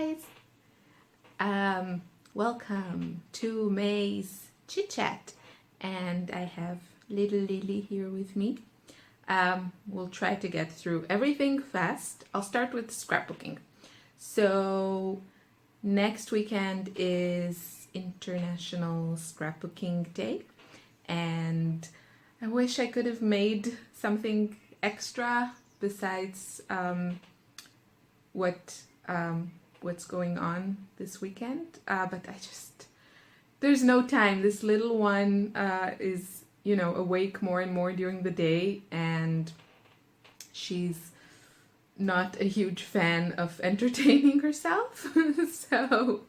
guys! Welcome to May's Chit Chat, and I have little Lily here with me. We'll try to get through everything fast. I'll start with scrapbooking. So next weekend is International Scrapbooking Day, and I wish I could have made something extra besides what's going on this weekend, but there's no time. This little one is awake more and more during the day, and she's not a huge fan of entertaining herself. So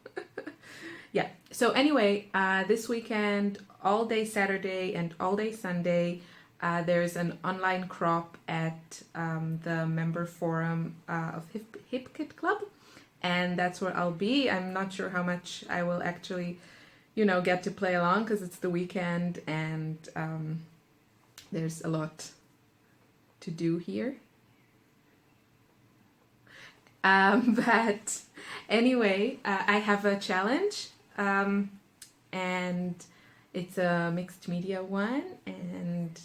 yeah, so anyway, this weekend, all day Saturday and all day Sunday, there's an online crop at the member forum of Hip Kit Club, and that's where I'll be. I'm not sure how much I will actually, get to play along because it's the weekend and there's a lot to do here. But anyway, I have a challenge, and it's a mixed media one, and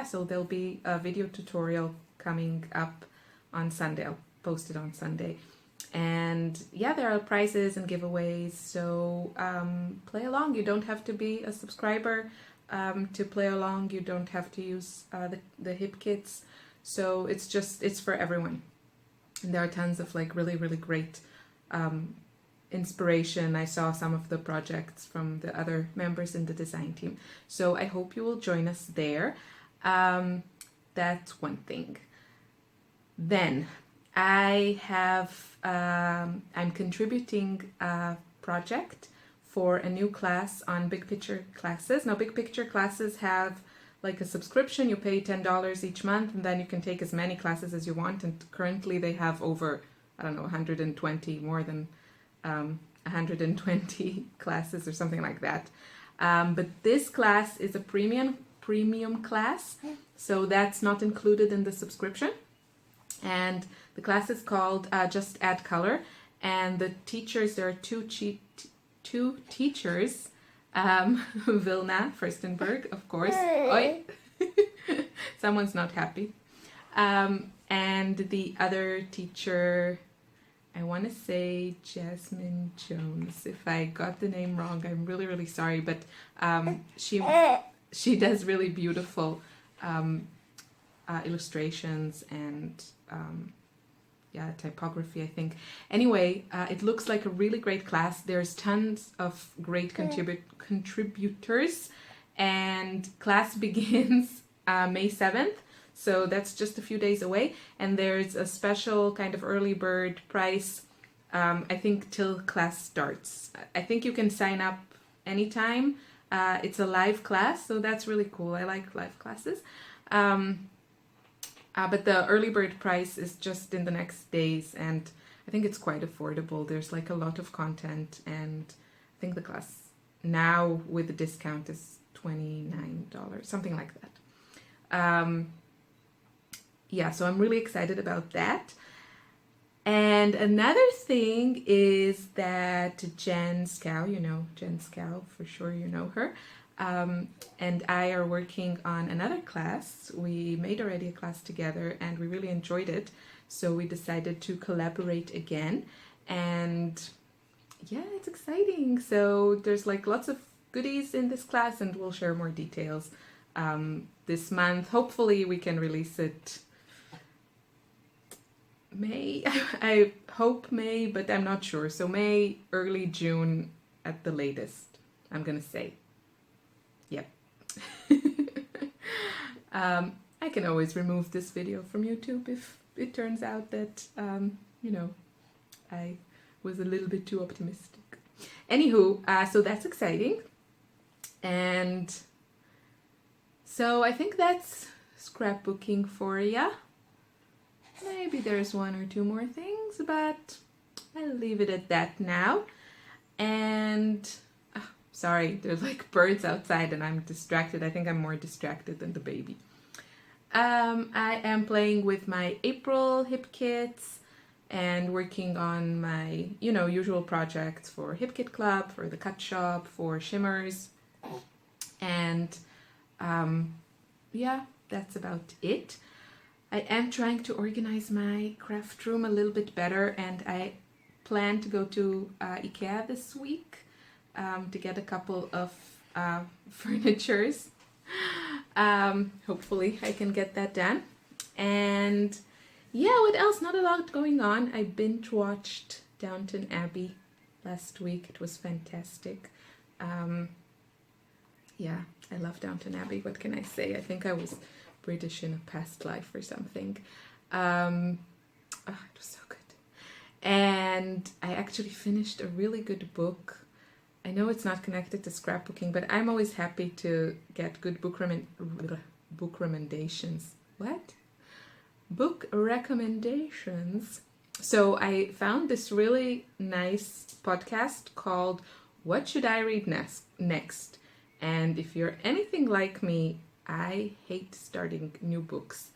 so there'll be a video tutorial coming up on Sunday. I'll post it on Sunday. And there are prizes and giveaways, so play along. You don't have to be a subscriber to play along. You don't have to use the hip kits, so it's for everyone. And there are tons of really, really great inspiration. I saw some of the projects from the other members in the design team, so I hope you will join us there. That's one thing. Then I have I'm contributing a project for a new class on big picture classes. Now, big picture classes have a subscription. You pay $10 each month, and then you can take as many classes as you want. And currently they have over, 120, more than 120 classes or something like that. But this class is a premium class, so that's not included in the subscription. And the class is called Just Add Color, and the teachers, there are two teachers, Vilna Furstenberg, of course. Oi. Someone's not happy. And the other teacher, I want to say Jasmine Jones. If I got the name wrong, I'm really, really sorry. But she does really beautiful illustrations and typography, I think. Anyway, it looks like a really great class. There's tons of great contributors, and class begins May 7th, so that's just a few days away. And there's a special kind of early bird price, I think, till class starts. I think you can sign up anytime. It's a live class, so that's really cool. I like live classes. But the early bird price is just in the next days, and I think it's quite affordable. There's a lot of content, and I think the class now with the discount is $29, something like that. So I'm really excited about that. And another thing is that Jen Scow, Jen Scow, for sure you know her, and I are working on another class. We made already a class together, and we really enjoyed it, so we decided to collaborate again. And it's exciting. So there's lots of goodies in this class, and we'll share more details this month. Hopefully we can release it May. I hope May, but I'm not sure. So May, early June at the latest, I'm gonna say. Yep. I can always remove this video from YouTube if it turns out that I was a little bit too optimistic. Anywho, so that's exciting. And so I think that's scrapbooking for ya. Maybe there's one or two more things, but I'll leave it at that now. And sorry, there's birds outside and I'm distracted. I think I'm more distracted than the baby. I am playing with my April hip kits, and working on my, usual projects for Hip Kit Club, for the cut shop, for shimmers, and yeah, that's about it. I am trying to organize my craft room a little bit better, and I plan to go to IKEA this week to get a couple of furnitures. Hopefully I can get that done. And yeah, what else? Not a lot going on. I binge watched Downton Abbey last week. It was fantastic. Yeah, I love Downton Abbey. What can I say? I think I was British in a past life or something. It was so good. And I actually finished a really good book. I know it's not connected to scrapbooking, but I'm always happy to get good book recommendations. What? Book recommendations. So I found this really nice podcast called What Should I Read Next? And if you're anything like me, I hate starting new books.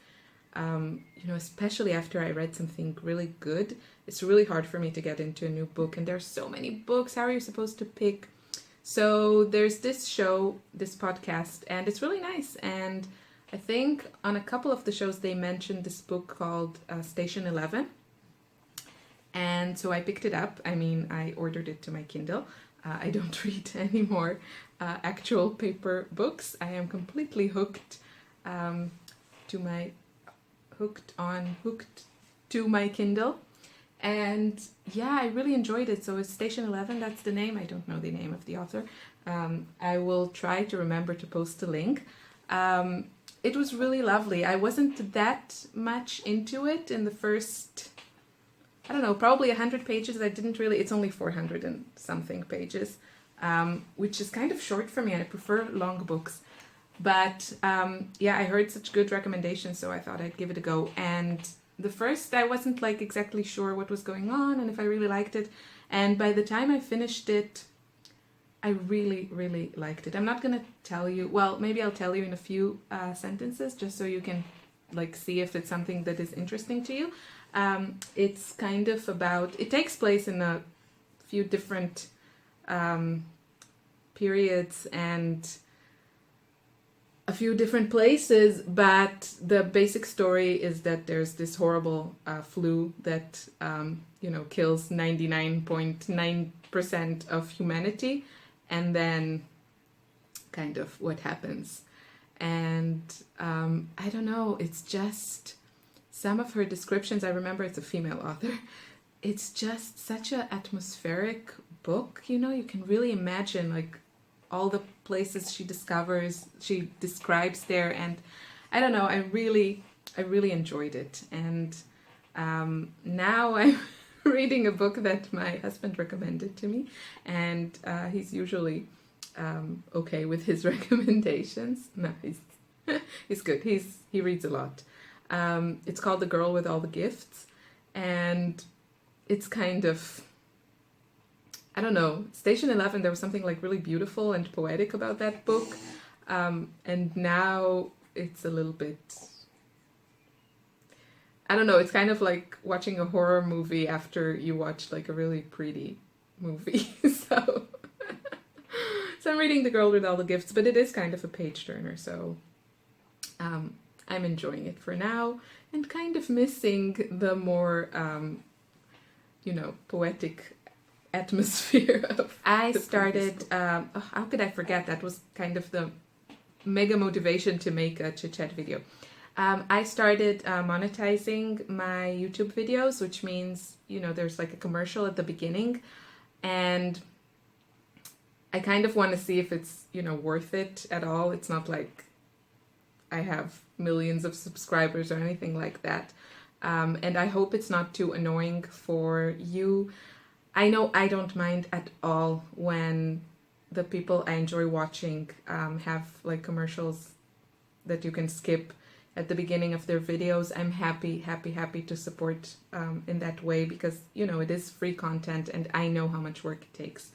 Especially after I read something really good, it's really hard for me to get into a new book. And there's so many books. How are you supposed to pick? So there's this show, this podcast, and it's really nice. And I think on a couple of the shows they mentioned this book called Station 11. And so I picked it up. I mean, I ordered it to my Kindle. I don't read any more actual paper books. I am completely hooked to my Kindle. And yeah, I really enjoyed it. So it's Station 11, that's the name. I don't know the name of the author. I will try to remember to post a link. It was really lovely. I wasn't that much into it in the first, I don't know, probably 100 pages. It's only 400 and something pages, which is kind of short for me. I prefer long books. But yeah, I heard such good recommendations, so I thought I'd give it a go. And the first, I wasn't like exactly sure what was going on and if I really liked it. And by the time I finished it, I really, really liked it. I'm not going to tell you, well, maybe I'll tell you in a few sentences just so you can like see if it's something that is interesting to you. It's kind of about, it takes place in a few different periods and a few different places, but the basic story is that there's this horrible flu that kills 99.9% of humanity, and then kind of what happens. And I don't know, it's just some of her descriptions. I remember it's a female author. It's just such an atmospheric book, you can really imagine like all the places she describes there, and I don't know, I really enjoyed it. And now I'm reading a book that my husband recommended to me, and he's usually okay with his recommendations. No, he's good. He reads a lot. It's called The Girl with All the Gifts, and it's kind of, I don't know, Station 11, there was something like really beautiful and poetic about that book. And now it's a little bit, I don't know, it's kind of like watching a horror movie after you watch like a really pretty movie. So I'm reading The Girl with All the Gifts, but it is kind of a page turner. So I'm enjoying it for now and kind of missing the more, poetic atmosphere of I started how could I forget, that was kind of the mega motivation to make a chit chat video. I started monetizing my YouTube videos, which means there's like a commercial at the beginning, and I kind of want to see if it's worth it at all. It's not like I have millions of subscribers or anything like that, and I hope it's not too annoying for you. I know I don't mind at all when the people I enjoy watching have like commercials that you can skip at the beginning of their videos. I'm happy to support in that way, because it is free content and I know how much work it takes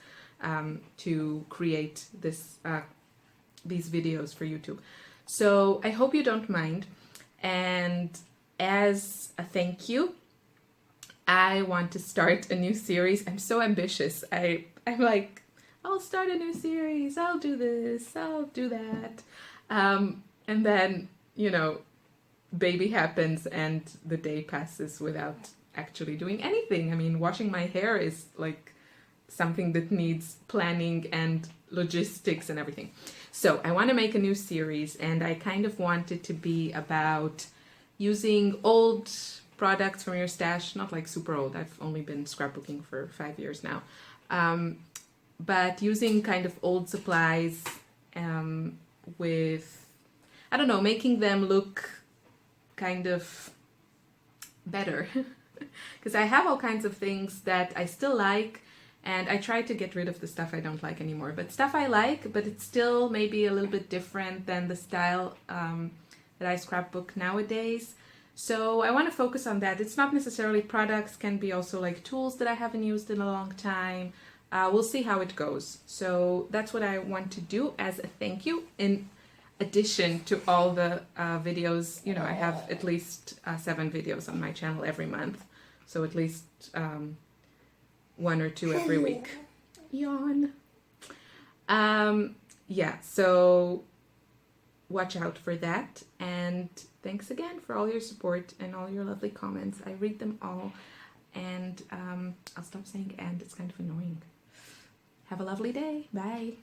to create these videos for YouTube. So I hope you don't mind, and as a thank you, I want to start a new series. I'm so ambitious. I'm like, I'll start a new series. I'll do this. I'll do that. And then, baby happens and the day passes without actually doing anything. I mean, washing my hair is like something that needs planning and logistics and everything. So I want to make a new series, and I kind of want it to be about using old products from your stash, not like super old. I've only been scrapbooking for 5 years now. But using kind of old supplies with, I don't know, making them look kind of better. Because I have all kinds of things that I still like, and I try to get rid of the stuff I don't like anymore. But stuff I like, but it's still maybe a little bit different than the style that I scrapbook nowadays. So I want to focus on that. It's not necessarily products, can be also like tools that I haven't used in a long time. We'll see how it goes. So that's what I want to do as a thank you. In addition to all the videos, I have at least 7 videos on my channel every month. So at least 1 or 2 every week. Yawn. Yeah, so watch out for that. And thanks again for all your support and all your lovely comments. I read them all. And I'll stop saying and, it's kind of annoying. Have a lovely day. Bye.